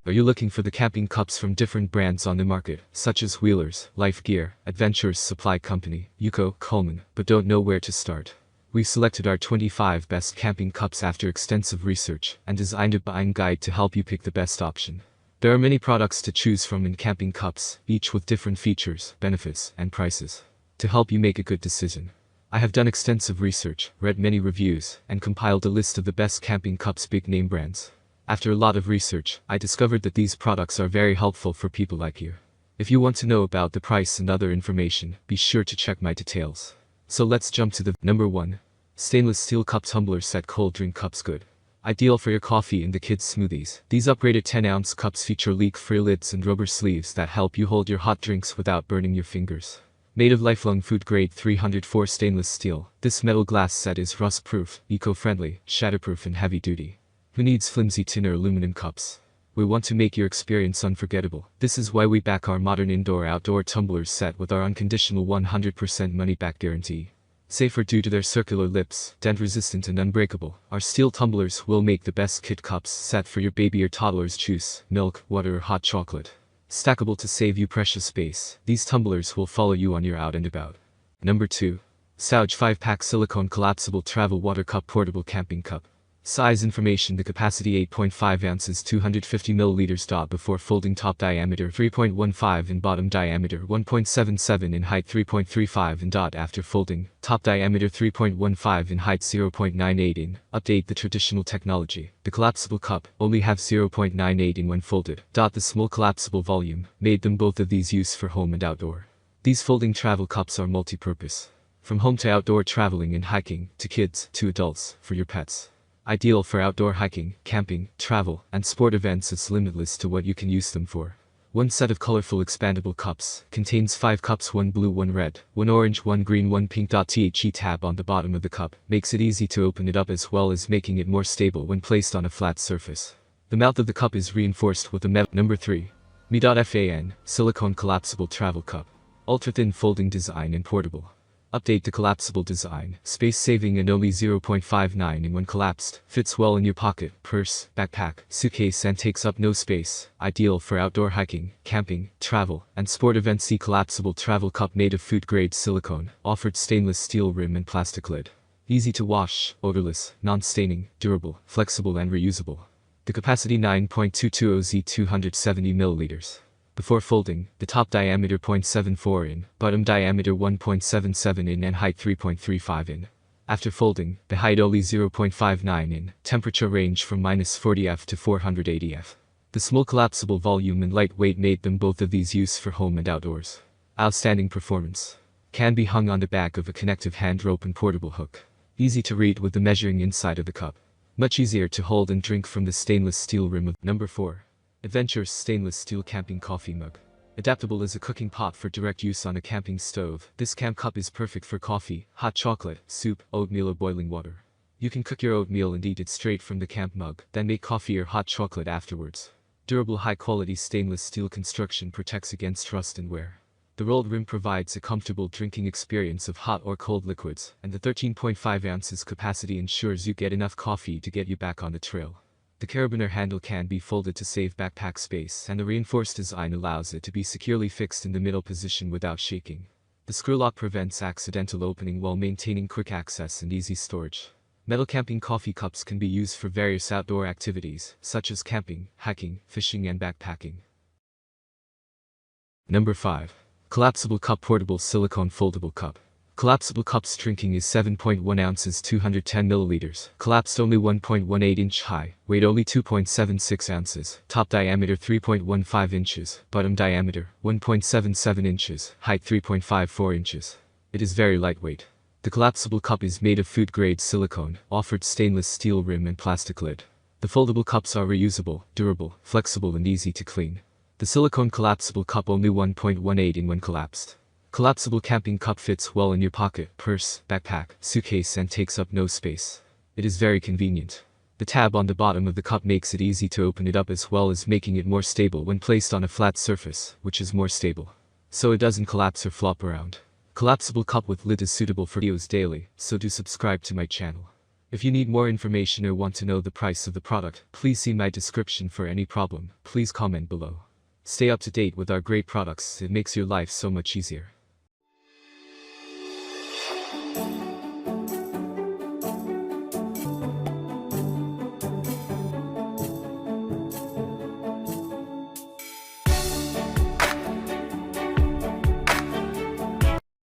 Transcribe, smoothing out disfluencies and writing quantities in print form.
Are you looking for the camping cups from different brands on the market, such as Wheelers, Life Gear, Adventures Supply Company, Yuko, Coleman, but don't know where to start? We've selected our 25 best camping cups after extensive research and designed a buying guide to help you pick the best option. There are many products to choose from in camping cups, each with different features, benefits, and prices. To help you make a good decision, I have done extensive research, read many reviews, and compiled a list of the best camping cups big name brands. After a lot of research, I discovered that these products are very helpful for people like you. If you want to know about the price and other information, be sure to check my details. So let's jump to the number 1. Stainless Steel Cup Tumbler Set Cold Drink Cups. Good. Ideal for your coffee and the kids' smoothies. These upgraded 10-ounce cups feature leak-free lids and rubber sleeves that help you hold your hot drinks without burning your fingers. Made of lifelong food-grade 304 stainless steel, this metal glass set is rust-proof, eco-friendly, shatterproof and heavy-duty. Who needs flimsy tin or aluminum cups? We want to make your experience unforgettable. This is why we back our modern indoor-outdoor tumblers set with our unconditional 100% money-back guarantee. Safer due to their circular lips, dent-resistant and unbreakable, our steel tumblers will make the best kid cups set for your baby or toddler's juice, milk, water or hot chocolate. Stackable to save you precious space, these tumblers will follow you on your out and about. Number 2. Stouge 5-pack Silicone Collapsible Travel Water Cup Portable Camping Cup. Size information: the capacity 8.5 ounces 250 milliliters. Before folding, top diameter 3.15 in, bottom diameter 1.77 in, height 3.35 in. After folding, top diameter 3.15 in, height 0.98 in. Update: the traditional technology. The collapsible cup only have 0.98 in when folded. The small collapsible volume made them both of these use for home and outdoor. These folding travel cups are multi-purpose. From home to outdoor traveling and hiking, to kids, to adults, for your pets. Ideal for outdoor hiking, camping, travel, and sport events. It's limitless to what you can use them for. One set of colorful expandable cups contains 5 cups: 1 blue, 1 red, 1 orange, 1 green, 1 pink. The tab on the bottom of the cup makes it easy to open it up, as well as making it more stable when placed on a flat surface. The mouth of the cup is reinforced with a metal. Number 3. Mi.fan Silicone Collapsible Travel Cup. Ultra-thin folding design and portable. Update: the collapsible design, space-saving and only 0.59 in when collapsed, fits well in your pocket, purse, backpack, suitcase and takes up no space. Ideal for outdoor hiking, camping, travel, and sport events. The collapsible travel cup made of food-grade silicone, offered stainless steel rim and plastic lid. Easy to wash, odorless, non-staining, durable, flexible and reusable. The capacity 9.22 oz 270 milliliters. Before folding, the top diameter 0.74 in, bottom diameter 1.77 in and height 3.35 in. After folding, the height only 0.59 in, temperature range from -40°F to 480°F. The small collapsible volume and lightweight made them both of these use for home and outdoors. Outstanding performance. Can be hung on the back of a connective hand rope and portable hook. Easy to read with the measuring inside of the cup. Much easier to hold and drink from the stainless steel rim of. Number 4. Adventures Stainless Steel Camping Coffee Mug. Adaptable as a cooking pot for direct use on a camping stove, this camp cup is perfect for coffee, hot chocolate, soup, oatmeal or boiling water. You can cook your oatmeal and eat it straight from the camp mug, then make coffee or hot chocolate afterwards. Durable high-quality stainless steel construction protects against rust and wear. The rolled rim provides a comfortable drinking experience of hot or cold liquids, and the 13.5 ounces capacity ensures you get enough coffee to get you back on the trail. The carabiner handle can be folded to save backpack space, and the reinforced design allows it to be securely fixed in the middle position without shaking. The screw lock prevents accidental opening while maintaining quick access and easy storage. Metal camping coffee cups can be used for various outdoor activities, such as camping, hiking, fishing and backpacking. Number 5. Collapsible Cup Portable Silicone Foldable Cup. Collapsible cups drinking is 7.1 ounces 210 milliliters, collapsed only 1.18 inch high, weight only 2.76 ounces, top diameter 3.15 inches, bottom diameter 1.77 inches, height 3.54 inches. It is very lightweight. The collapsible cup is made of food-grade silicone, offered stainless steel rim and plastic lid. The foldable cups are reusable, durable, flexible and easy to clean. The silicone collapsible cup only 1.18 in when collapsed. Collapsible camping cup fits well in your pocket, purse, backpack, suitcase and takes up no space. It is very convenient. The tab on the bottom of the cup makes it easy to open it up, as well as making it more stable when placed on a flat surface, which is more stable. So it doesn't collapse or flop around. Collapsible cup with lid is suitable for videos daily, so do subscribe to my channel. If you need more information or want to know the price of the product, please see my description. For any problem, please comment below. Stay up to date with our great products, it makes your life so much easier.